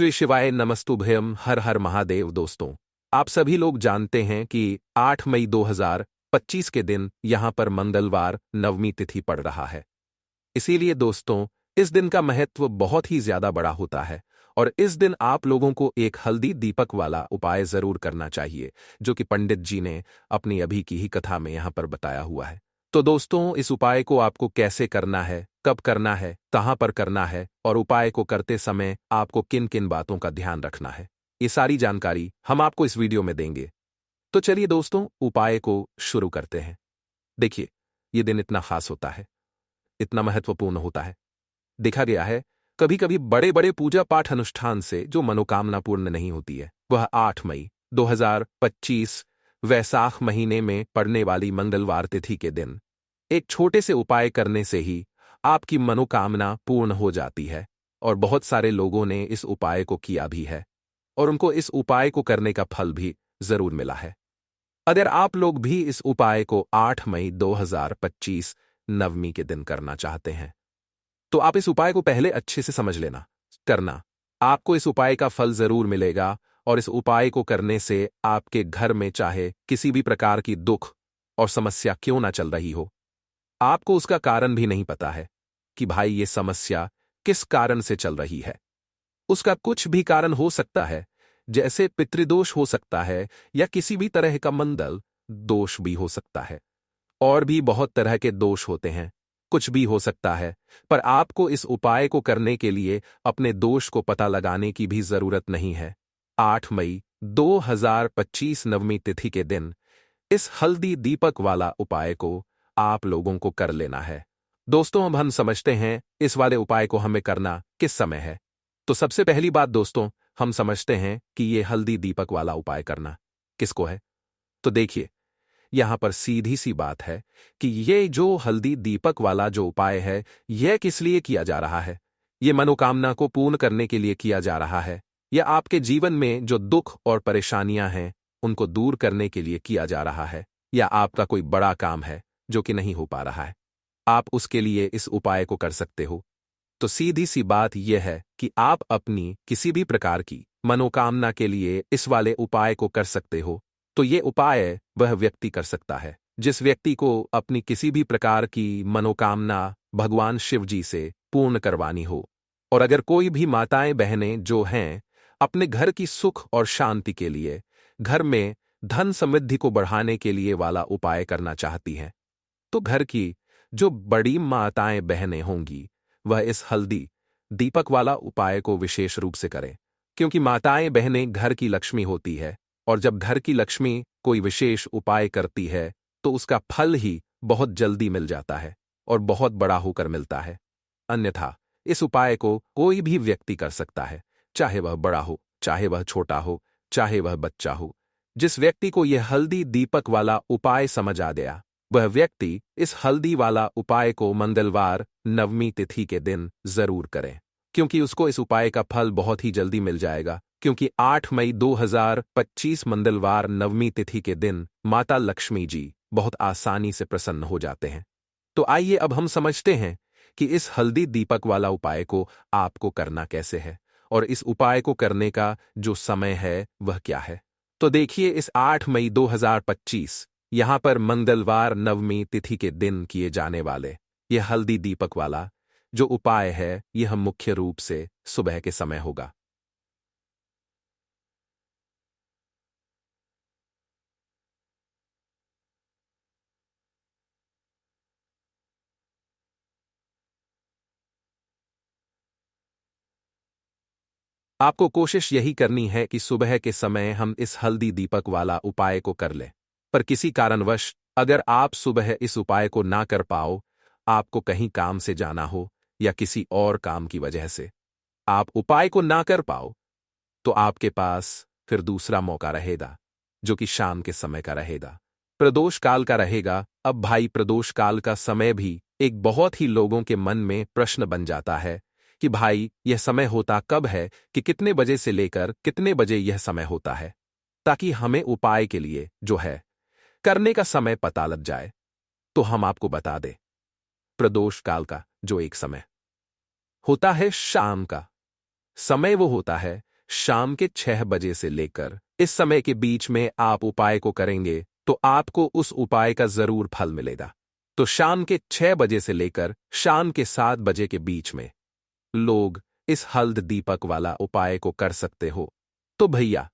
श्री शिवाय नमस्तुभ्यम। हर हर महादेव। दोस्तों, आप सभी लोग जानते हैं कि 8 मई 2025 के दिन यहां पर मंगलवार नवमी तिथि पड़ रहा है। इसीलिए दोस्तों, इस दिन का महत्व बहुत ही ज्यादा बड़ा होता है और इस दिन आप लोगों को एक हल्दी दीपक वाला उपाय जरूर करना चाहिए, जो कि पंडित जी ने अपनी अभी की ही कथा में यहां पर बताया हुआ है। तो दोस्तों, इस उपाय को आपको कैसे करना है, कब करना है, कहां पर करना है और उपाय को करते समय आपको किन किन बातों का ध्यान रखना है, ये सारी जानकारी हम आपको इस वीडियो में देंगे। तो चलिए दोस्तों, उपाय को शुरू करते हैं। देखिए, ये दिन इतना खास होता है, इतना महत्वपूर्ण होता है। देखा गया है, कभी कभी बड़े बड़े पूजा पाठ अनुष्ठान से जो मनोकामना पूर्ण नहीं होती है, वह 8 मई 2025 वैसाख महीने में पड़ने वाली मंगलवार तिथि के दिन एक छोटे से उपाय करने से ही आपकी मनोकामना पूर्ण हो जाती है। और बहुत सारे लोगों ने इस उपाय को किया भी है और उनको इस उपाय को करने का फल भी जरूर मिला है। अगर आप लोग भी इस उपाय को 8 मई 2025 नवमी के दिन करना चाहते हैं, तो आप इस उपाय को पहले अच्छे से समझ लेना, करना। आपको इस उपाय का फल जरूर मिलेगा और इस उपाय को करने से आपके घर में चाहे किसी भी प्रकार की दुख और समस्या क्यों ना चल रही हो, आपको उसका कारण भी नहीं पता है कि भाई ये समस्या किस कारण से चल रही है। उसका कुछ भी कारण हो सकता है, जैसे पितृदोष हो सकता है या किसी भी तरह का मंगल दोष भी हो सकता है। और भी बहुत तरह के दोष होते हैं, कुछ भी हो सकता है। पर आपको इस उपाय को करने के लिए अपने दोष को पता लगाने की भी जरूरत नहीं है। 8 मई 2025 नवमी तिथि के दिन इस हल्दी दीपक वाला उपाय को आप लोगों को कर लेना है। दोस्तों, अब हम समझते हैं इस वाले उपाय को हमें करना किस समय है। तो सबसे पहली बात दोस्तों, हम समझते हैं कि ये हल्दी दीपक वाला उपाय करना किसको है। तो देखिए, यहां पर सीधी सी बात है कि ये जो हल्दी दीपक वाला जो उपाय है, यह किस लिए किया जा रहा है। ये मनोकामना को पूर्ण करने के लिए किया जा रहा है, या आपके जीवन में जो दुख और परेशानियां हैं उनको दूर करने के लिए किया जा रहा है, या आपका कोई बड़ा काम है जो कि नहीं हो पा रहा है, आप उसके लिए इस उपाय को कर सकते हो। तो सीधी सी बात यह है कि आप अपनी किसी भी प्रकार की मनोकामना के लिए इस वाले उपाय को कर सकते हो। तो ये उपाय वह व्यक्ति कर सकता है जिस व्यक्ति को अपनी किसी भी प्रकार की मनोकामना भगवान शिव जी से पूर्ण करवानी हो। और अगर कोई भी माताएं बहनें जो हैं अपने घर की सुख और शांति के लिए, घर में धन समृद्धि को बढ़ाने के लिए वाला उपाय करना चाहती हैं, तो घर की जो बड़ी माताएं बहनें होंगी वह इस हल्दी दीपक वाला उपाय को विशेष रूप से करें। क्योंकि माताएं बहनें घर की लक्ष्मी होती है और जब घर की लक्ष्मी कोई विशेष उपाय करती है तो उसका फल ही बहुत जल्दी मिल जाता है और बहुत बड़ा होकर मिलता है। अन्यथा इस उपाय को कोई भी व्यक्ति कर सकता है, चाहे वह बड़ा हो, चाहे वह छोटा हो, चाहे वह बच्चा हो। जिस व्यक्ति को यह हल्दी दीपक वाला उपाय समझ आ गया, वह व्यक्ति इस हल्दी वाला उपाय को मंगलवार नवमी तिथि के दिन जरूर करें, क्योंकि उसको इस उपाय का फल बहुत ही जल्दी मिल जाएगा। क्योंकि 8 मई 2025 मंगलवार नवमी तिथि के दिन माता लक्ष्मी जी बहुत आसानी से प्रसन्न हो जाते हैं। तो आइए अब हम समझते हैं कि इस हल्दी दीपक वाला उपाय को आपको करना कैसे है और इस उपाय को करने का जो समय है वह क्या है। तो देखिए, इस 8 मई 2025 यहां पर मंगलवार नवमी तिथि के दिन किए जाने वाले यह हल्दी दीपक वाला जो उपाय है, यह मुख्य रूप से सुबह के समय होगा। आपको कोशिश यही करनी है कि सुबह के समय हम इस हल्दी दीपक वाला उपाय को कर लें। पर किसी कारणवश अगर आप सुबह इस उपाय को ना कर पाओ, आपको कहीं काम से जाना हो या किसी और काम की वजह से आप उपाय को ना कर पाओ, तो आपके पास फिर दूसरा मौका रहेगा, जो कि शाम के समय का रहेगा, प्रदोष काल का रहेगा। अब भाई, प्रदोष काल का समय भी एक बहुत ही लोगों के मन में प्रश्न बन जाता है कि भाई यह समय होता कब है, कि कितने बजे से लेकर कितने बजे यह समय होता है, ताकि हमें उपाय के लिए जो है करने का समय पता लग जाए। तो हम आपको बता दें, प्रदोष काल का जो एक समय होता है शाम का समय, वो होता है शाम के 6 बजे से लेकर इस समय के बीच में आप उपाय को करेंगे तो आपको उस उपाय का जरूर फल मिलेगा। तो शाम के 6 बजे से लेकर शाम के 7 बजे के बीच में लोग इस हल्द दीपक वाला उपाय को कर सकते हो। तो भैया,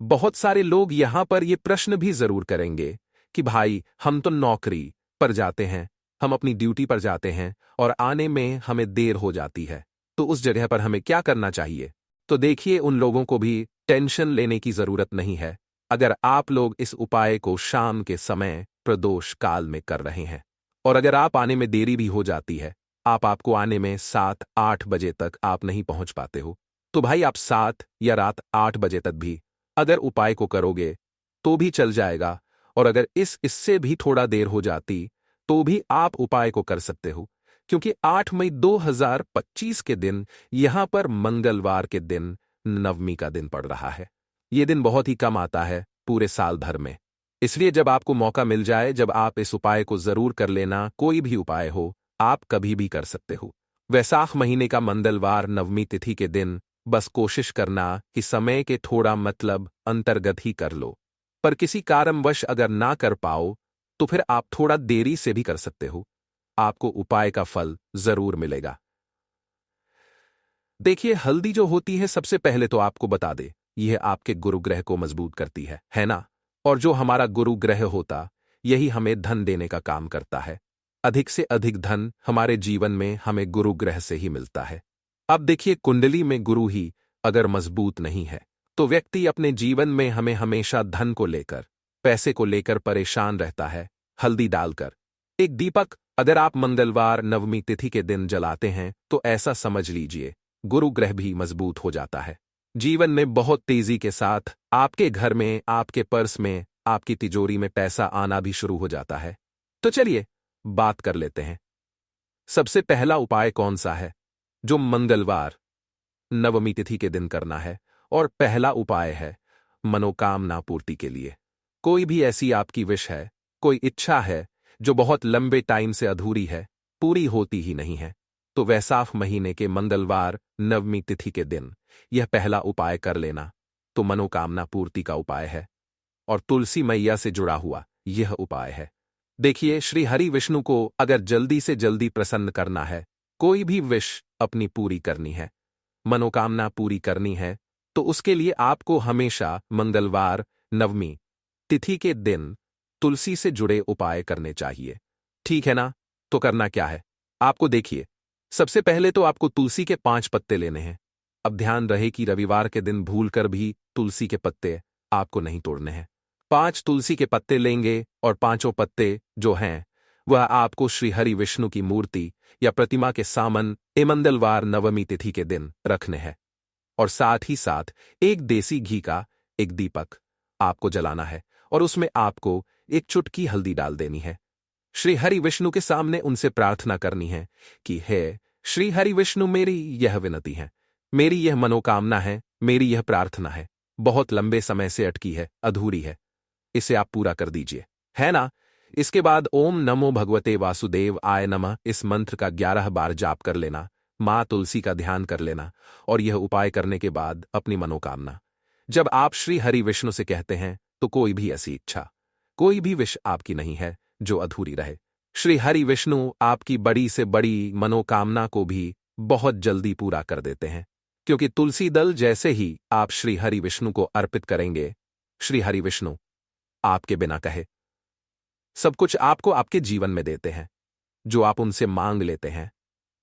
बहुत सारे लोग यहां पर ये प्रश्न भी जरूर करेंगे कि भाई, हम तो नौकरी पर जाते हैं, हम अपनी ड्यूटी पर जाते हैं और आने में हमें देर हो जाती है, तो उस जगह पर हमें क्या करना चाहिए? तो देखिए, उन लोगों को भी टेंशन लेने की जरूरत नहीं है अगर आप लोग इस उपाय को शाम के समय प्रदोष काल में कर रहे हैं। और अगर आप आने में देरी भी हो जाती है, आपको आने में 7-8 बजे तक आप नहीं पहुंच पाते हो, तो भाई आप 7 या रात 8 बजे तक भी अगर उपाय को करोगे तो भी चल जाएगा। और अगर इससे भी थोड़ा देर हो जाती तो भी आप उपाय को कर सकते हो, क्योंकि 8 मई 2025 के दिन यहां पर मंगलवार के दिन नवमी का दिन पड़ रहा है। ये दिन बहुत ही कम आता है पूरे साल भर में, इसलिए जब आपको मौका मिल जाए, जब आप इस उपाय को जरूर कर लेना। कोई भी उपाय हो, आप कभी भी कर सकते हो। वैसाख महीने का मंगलवार नवमी तिथि के दिन बस कोशिश करना कि समय के थोड़ा मतलब अंतर्गत ही कर लो, पर किसी कारणवश अगर ना कर पाओ तो फिर आप थोड़ा देरी से भी कर सकते हो, आपको उपाय का फल जरूर मिलेगा। देखिए, हल्दी जो होती है, सबसे पहले तो आपको बता दे, यह आपके गुरु ग्रह को मजबूत करती है ना? और जो हमारा गुरु ग्रह होता, यही हमें धन देने का काम करता है। अधिक से अधिक धन हमारे जीवन में हमें गुरु ग्रह से ही मिलता है। अब देखिए, कुंडली में गुरु ही अगर मजबूत नहीं है तो व्यक्ति अपने जीवन में हमें हमेशा धन को लेकर, पैसे को लेकर परेशान रहता है। हल्दी डालकर एक दीपक अगर आप मंगलवार नवमी तिथि के दिन जलाते हैं तो ऐसा समझ लीजिए गुरु ग्रह भी मजबूत हो जाता है। जीवन में बहुत तेजी के साथ आपके घर में, आपके पर्स में, आपकी तिजोरी में पैसा आना भी शुरू हो जाता है। तो चलिए बात कर लेते हैं। सबसे पहला उपाय कौन सा है जो मंगलवार नवमी तिथि के दिन करना है? और पहला उपाय है मनोकामना पूर्ति के लिए। कोई भी ऐसी आपकी विश है, कोई इच्छा है जो बहुत लंबे टाइम से अधूरी है, पूरी होती ही नहीं है, तो वैसाख महीने के मंगलवार नवमी तिथि के दिन यह पहला उपाय कर लेना तो मनोकामना पूर्ति का उपाय है और तुलसी मैया से जुड़ा हुआ यह उपाय है। देखिए, श्री हरि विष्णु को अगर जल्दी से जल्दी प्रसन्न करना है, कोई भी विश अपनी पूरी करनी है, मनोकामना पूरी करनी है, तो उसके लिए आपको हमेशा मंगलवार नवमी तिथि के दिन तुलसी से जुड़े उपाय करने चाहिए। ठीक है ना? तो करना क्या है आपको? देखिए, सबसे पहले तो आपको तुलसी के 5 पत्ते लेने हैं। अब ध्यान रहे कि रविवार के दिन भूलकर भी तुलसी के पत्ते आपको नहीं तोड़ने हैं। 5 तुलसी के पत्ते लेंगे और 5 पत्ते जो हैं वह आपको श्री हरि विष्णु की मूर्ति या प्रतिमा के सामन मंगलवार नवमी तिथि के दिन रखने हैं। और साथ ही साथ एक देसी घी का एक दीपक आपको जलाना है और उसमें आपको एक चुटकी हल्दी डाल देनी है। श्री हरि विष्णु के सामने उनसे प्रार्थना करनी है कि हे श्री हरि विष्णु, मेरी यह विनती है, मेरी यह मनोकामना है, मेरी यह प्रार्थना है, बहुत लंबे समय से अटकी है, अधूरी है, इसे आप पूरा कर दीजिए, है ना? इसके बाद ओम नमो भगवते वासुदेव आय नमः इस मंत्र का 11 बार जाप कर लेना, माँ तुलसी का ध्यान कर लेना और यह उपाय करने के बाद अपनी मनोकामना जब आप श्री हरि विष्णु से कहते हैं तो कोई भी ऐसी इच्छा, कोई भी विश आपकी नहीं है जो अधूरी रहे। श्री हरि विष्णु आपकी बड़ी से बड़ी मनोकामना को भी बहुत जल्दी पूरा कर देते हैं, क्योंकि तुलसी दल जैसे ही आप श्री हरि विष्णु को अर्पित करेंगे, श्री हरि विष्णु आपके बिना कहे सब कुछ आपको आपके जीवन में देते हैं। जो आप उनसे मांग लेते हैं,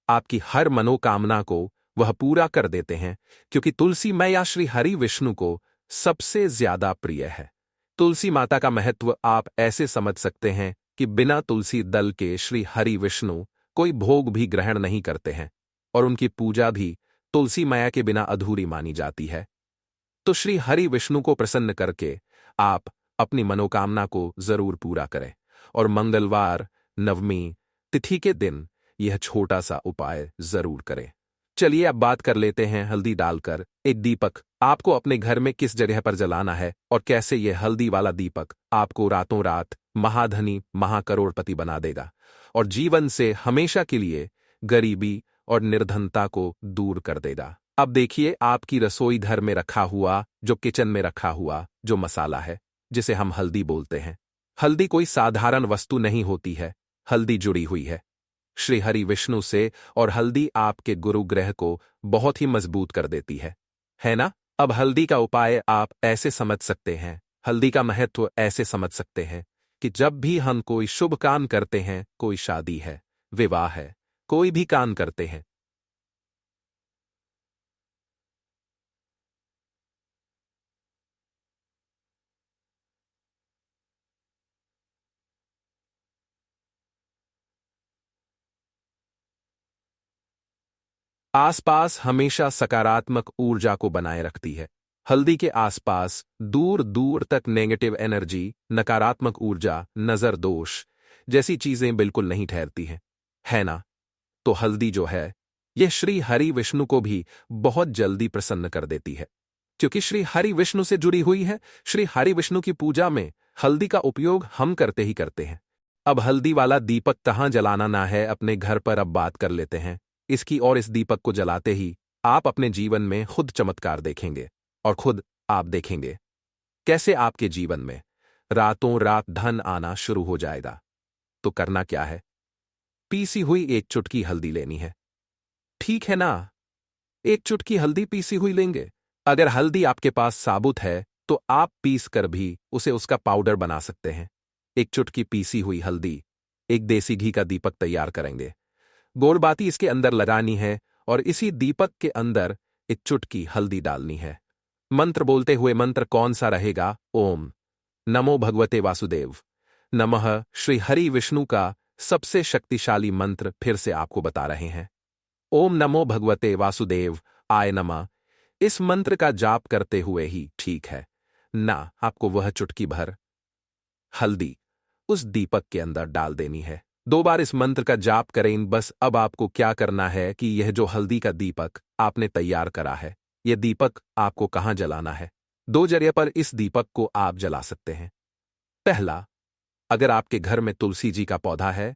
आपकी हर मनोकामना को वह पूरा कर देते हैं, क्योंकि तुलसी मैया श्री हरि विष्णु को सबसे ज्यादा प्रिय है। तुलसी माता का महत्व आप ऐसे समझ सकते हैं कि बिना तुलसी दल के श्री हरि विष्णु कोई भोग भी ग्रहण नहीं करते हैं और उनकी पूजा भी तुलसी मैया के बिना अधूरी मानी जाती है। तो श्री हरि विष्णु को प्रसन्न करके आप अपनी मनोकामना को जरूर पूरा करें और मंगलवार नवमी तिथि के दिन यह छोटा सा उपाय जरूर करें। चलिए अब बात कर लेते हैं हल्दी डालकर एक दीपक आपको अपने घर में किस जगह पर जलाना है और कैसे यह हल्दी वाला दीपक आपको रातों रात महाधनी महाकरोड़पति बना देगा और जीवन से हमेशा के लिए गरीबी और निर्धनता को दूर कर देगा। अब देखिए आपकी रसोई घर में रखा हुआ, जो किचन में रखा हुआ जो मसाला है, जिसे हम हल्दी बोलते हैं। हल्दी कोई साधारण वस्तु नहीं होती है। हल्दी जुड़ी हुई है श्री हरि विष्णु से, और हल्दी आपके गुरु ग्रह को बहुत ही मजबूत कर देती है ना? अब हल्दी का उपाय आप ऐसे समझ सकते हैं, हल्दी का महत्व ऐसे समझ सकते हैं कि जब भी हम कोई शुभ काम करते हैं, कोई शादी है, विवाह है, कोई भी काम करते हैं, आसपास हमेशा सकारात्मक ऊर्जा को बनाए रखती है। हल्दी के आसपास दूर दूर तक नेगेटिव एनर्जी, नकारात्मक ऊर्जा, नजर दोष जैसी चीजें बिल्कुल नहीं ठहरती हैं, है ना? तो हल्दी जो है, यह श्री हरि विष्णु को भी बहुत जल्दी प्रसन्न कर देती है, क्योंकि श्री हरि विष्णु से जुड़ी हुई है। श्री हरि विष्णु की पूजा में हल्दी का उपयोग हम करते ही करते हैं। अब हल्दी वाला दीपक कहाँ जलाना ना है, अपने घर पर अब बात कर लेते हैं इसकी। और इस दीपक को जलाते ही आप अपने जीवन में खुद चमत्कार देखेंगे, और खुद आप देखेंगे कैसे आपके जीवन में रातों रात धन आना शुरू हो जाएगा। तो करना क्या है? पीसी हुई एक चुटकी हल्दी लेनी है, ठीक है ना? एक चुटकी हल्दी पीसी हुई लेंगे। अगर हल्दी आपके पास साबुत है तो आप पीस कर भी उसे उसका पाउडर बना सकते हैं। एक चुटकी पीसी हुई हल्दी, एक देसी घी का दीपक तैयार करेंगे। गोलबाती इसके अंदर लगानी है, और इसी दीपक के अंदर एक चुटकी हल्दी डालनी है। मंत्र बोलते हुए, मंत्र कौन सा रहेगा? ओम नमो भगवते वासुदेव नमः। श्री हरि विष्णु का सबसे शक्तिशाली मंत्र फिर से आपको बता रहे हैं। ओम नमो भगवते वासुदेव आय नमः। इस मंत्र का जाप करते हुए ही, ठीक है ना, आपको वह चुटकी भर हल्दी उस दीपक के अंदर डाल देनी है। 2 बार इस मंत्र का जाप करें बस। अब आपको क्या करना है कि यह जो हल्दी का दीपक आपने तैयार करा है, यह दीपक आपको कहाँ जलाना है? 2 जगह पर इस दीपक को आप जला सकते हैं। पहला, अगर आपके घर में तुलसी जी का पौधा है,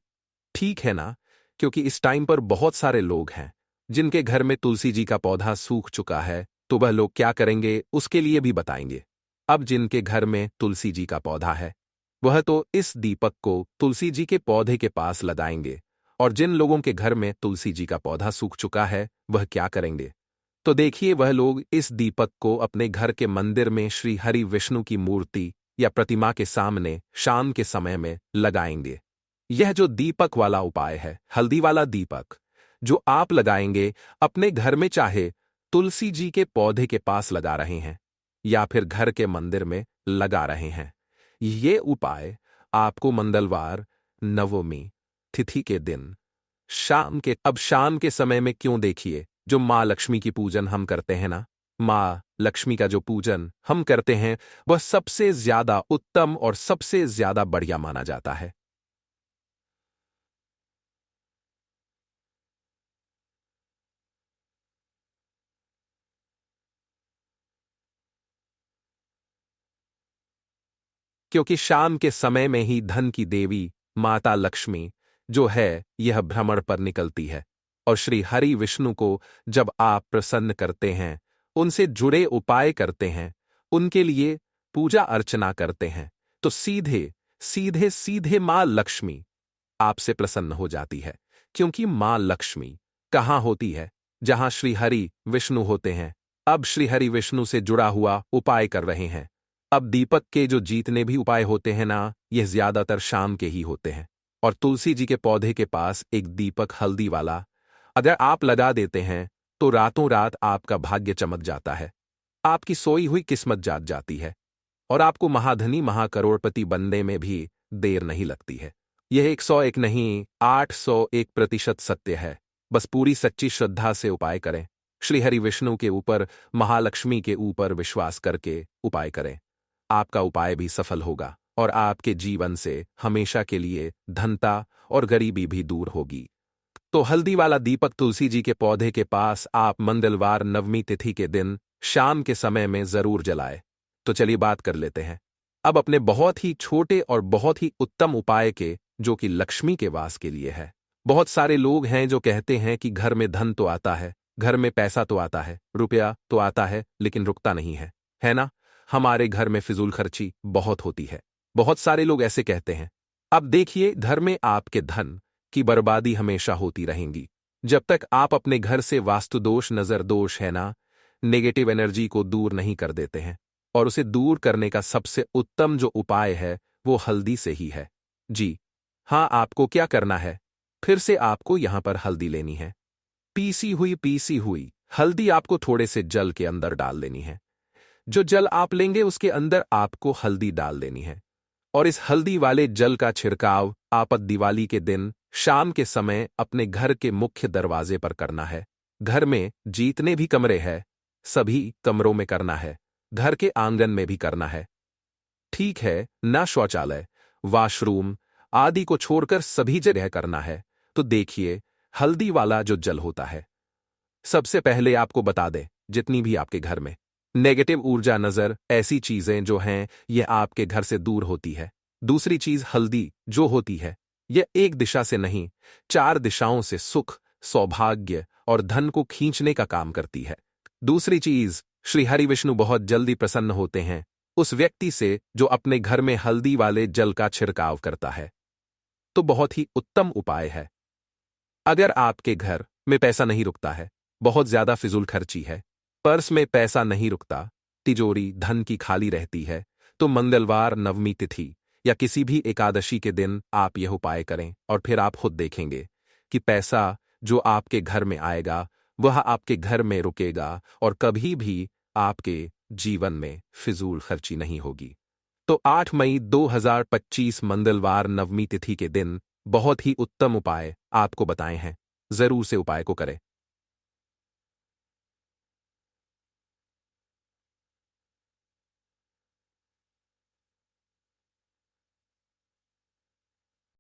ठीक है ना, क्योंकि इस टाइम पर बहुत सारे लोग हैं जिनके घर में तुलसी जी का पौधा सूख चुका है, तो वह लोग क्या करेंगे उसके लिए भी बताएंगे। अब जिनके घर में तुलसी जी का पौधा है, वह तो इस दीपक को तुलसी जी के पौधे के पास लगाएंगे, और जिन लोगों के घर में तुलसी जी का पौधा सूख चुका है, वह क्या करेंगे? तो देखिए, वह लोग इस दीपक को अपने घर के मंदिर में श्री हरि विष्णु की मूर्ति या प्रतिमा के सामने शाम के समय में लगाएंगे। यह जो दीपक वाला उपाय है, हल्दी वाला दीपक जो आप लगाएंगे अपने घर में, चाहे तुलसी जी के पौधे के पास लगा रहे हैं या फिर घर के मंदिर में लगा रहे हैं, ये उपाय आपको मंगलवार नवमी तिथि के दिन शाम के समय में, क्यों? देखिए, जो माँ लक्ष्मी की पूजन हम करते हैं ना, माँ लक्ष्मी का जो पूजन हम करते हैं, वह सबसे ज्यादा उत्तम और सबसे ज्यादा बढ़िया माना जाता है। क्योंकि शाम के समय में ही धन की देवी माता लक्ष्मी जो है, यह भ्रमण पर निकलती है। और श्री हरि विष्णु को जब आप प्रसन्न करते हैं, उनसे जुड़े उपाय करते हैं, उनके लिए पूजा अर्चना करते हैं, तो सीधे सीधे सीधे मां लक्ष्मी आपसे प्रसन्न हो जाती है। क्योंकि मां लक्ष्मी कहाँ होती है? जहां श्री हरि विष्णु होते हैं। अब श्री हरि विष्णु से जुड़ा हुआ उपाय कर रहे हैं। अब दीपक के जो जितने भी उपाय होते हैं ना, यह ज्यादातर शाम के ही होते हैं। और तुलसी जी के पौधे के पास एक दीपक हल्दी वाला अगर आप लगा देते हैं, तो रातों रात आपका भाग्य चमक जाता है, आपकी सोई हुई किस्मत जाग जाती है, और आपको महाधनी महाकरोड़पति बनने में भी देर नहीं लगती है। यह 101 नहीं, 801% सत्य है। बस पूरी सच्ची श्रद्धा से उपाय करें। श्री हरि विष्णु के ऊपर, महालक्ष्मी के ऊपर विश्वास करके उपाय करें। आपका उपाय भी सफल होगा, और आपके जीवन से हमेशा के लिए धनता और गरीबी भी दूर होगी। तो हल्दी वाला दीपक तुलसी जी के पौधे के पास आप मंगलवार नवमी तिथि के दिन शाम के समय में जरूर जलाए। तो चलिए बात कर लेते हैं अब अपने बहुत ही छोटे और बहुत ही उत्तम उपाय के, जो कि लक्ष्मी के वास के लिए है। बहुत सारे लोग हैं जो कहते हैं कि घर में धन तो आता है, घर में पैसा तो आता है, रुपया तो आता है, लेकिन रुकता नहीं है ना? हमारे घर में फिजूल खर्ची बहुत होती है। बहुत सारे लोग ऐसे कहते हैं। अब देखिए, घर में आपके धन की बर्बादी हमेशा होती रहेंगी। जब तक आप अपने घर से वास्तु दोष, नजर दोष है ना, नेगेटिव एनर्जी को दूर नहीं कर देते हैं। और उसे दूर करने का सबसे उत्तम जो उपाय है वो हल्दी से ही है। जी हाँ, आपको क्या करना है? फिर से आपको यहां पर हल्दी लेनी है। पीसी हुई हल्दी आपको थोड़े से जल के अंदर डाल देनी है। जो जल आप लेंगे उसके अंदर आपको हल्दी डाल देनी है। और इस हल्दी वाले जल का छिड़काव आप दिवाली के दिन शाम के समय अपने घर के मुख्य दरवाजे पर करना है। घर में जितने भी कमरे हैं सभी कमरों में करना है। घर के आंगन में भी करना है। ठीक है ना? शौचालय, वॉशरूम आदि को छोड़कर सभी जगह करना है। तो देखिए, हल्दी वाला जो जल होता है, सबसे पहले आपको बता दें, जितनी भी आपके घर में नेगेटिव ऊर्जा, नजर, ऐसी चीजें जो हैं ये आपके घर से दूर होती है। दूसरी चीज हल्दी जो होती है ये एक दिशा से नहीं, 4 दिशाओं से सुख, सौभाग्य और धन को खींचने का काम करती है। दूसरी चीज, श्री हरि विष्णु बहुत जल्दी प्रसन्न होते हैं उस व्यक्ति से जो अपने घर में हल्दी वाले जल का छिड़काव करता है। तो बहुत ही उत्तम उपाय है। अगर आपके घर में पैसा नहीं रुकता है, बहुत ज्यादा फिजूल खर्ची है, पर्स में पैसा नहीं रुकता, तिजोरी धन की खाली रहती है, तो मंगलवार, नवमी तिथि या किसी भी एकादशी के दिन आप यह उपाय करें और फिर आप खुद देखेंगे कि पैसा जो आपके घर में आएगा वह आपके घर में रुकेगा और कभी भी आपके जीवन में फिजूल खर्ची नहीं होगी। तो 8 मई 2025 मंगलवार नवमी तिथि के दिन बहुत ही उत्तम उपाय आपको बताए हैं। जरूर से उपाय को करें।